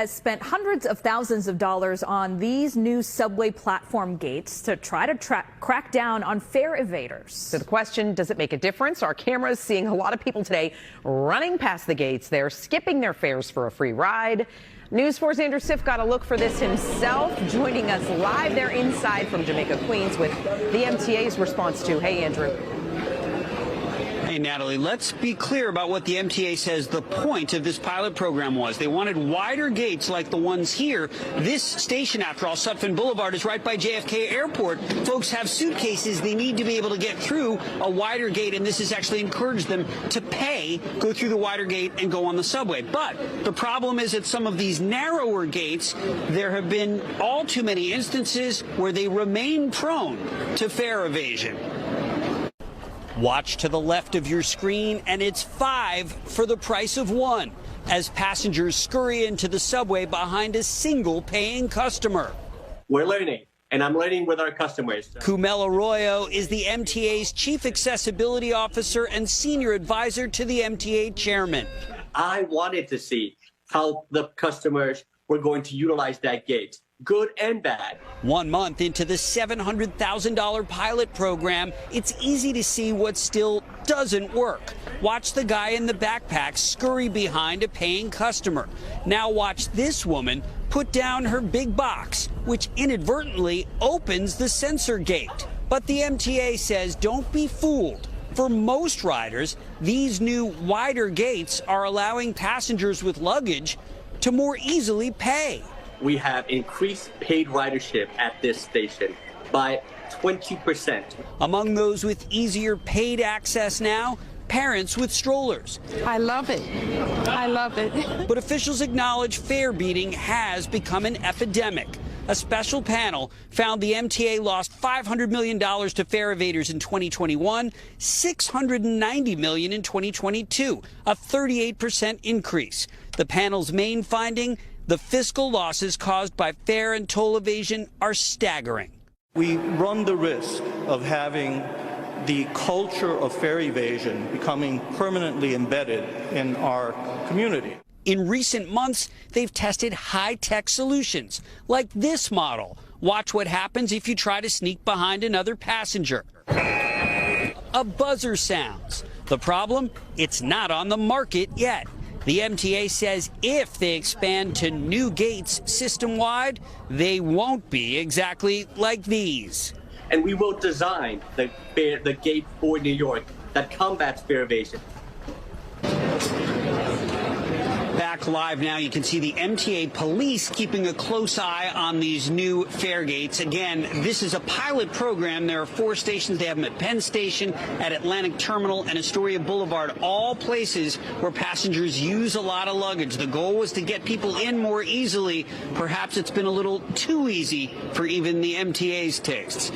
Has spent hundreds of thousands of dollars on these new subway platform gates to try to crack down on fare evaders. So the question, does it make a difference? Our cameras seeing a lot of people today running past the gates. They're skipping their fares for a free ride. News 4's Andrew Siff got a look for this himself, joining us live there inside from Jamaica, Queens with the MTA's response to. Hey, Andrew. Hey, Natalie, let's be clear about what the MTA says the point of this pilot program was. They wanted wider gates like the ones here. This station, after all, Sutphin Boulevard, is right by JFK Airport. Folks have suitcases. They need to be able to get through a wider gate, and this has actually encouraged them to pay, go through the wider gate, and go on the subway. But the problem is at some of these narrower gates, there have been all too many instances where they remain prone to fare evasion. Watch to the left of your screen, and it's 5 for the price of 1 as passengers scurry into the subway behind a single paying customer. We're learning, and I'm learning with our customers. Kumel Arroyo is the MTA's Chief Accessibility Officer and Senior Advisor to the MTA Chairman. I wanted to see how the customers were going to utilize that gate, good and bad. 1 month into the $700,000 pilot program, it's easy to see what still doesn't work. Watch the guy in the backpack scurry behind a paying customer. Now watch this woman put down her big box, which inadvertently opens the sensor gate. But the MTA says don't be fooled. For most riders, these new wider gates are allowing passengers with luggage to more easily pay. We have increased paid ridership at this station by 20%. Among those with easier paid access now, parents with strollers. I love it. I love it. But officials acknowledge fare beating has become an epidemic. A special panel found the MTA lost $500 million to fare evaders in 2021, $690 million in 2022, a 38% increase. The panel's main finding, the fiscal losses caused by fare and toll evasion are staggering. We run the risk of having the culture of fare evasion becoming permanently embedded in our community. In recent months, they've tested high-tech solutions like this model. Watch what happens if you try to sneak behind another passenger. A buzzer sounds. The problem? It's not on the market yet. The MTA says if they expand to new gates system-wide, they won't be exactly like these. And we will design the gate for New York that combats fare evasion. Back live now, you can see the MTA police keeping a close eye on these new fare gates. Again, this is a pilot program. There are 4 stations. They have them at Penn Station, at Atlantic Terminal, and Astoria Boulevard, all places where passengers use a lot of luggage. The goal was to get people in more easily. Perhaps it's been a little too easy for even the MTA's tastes.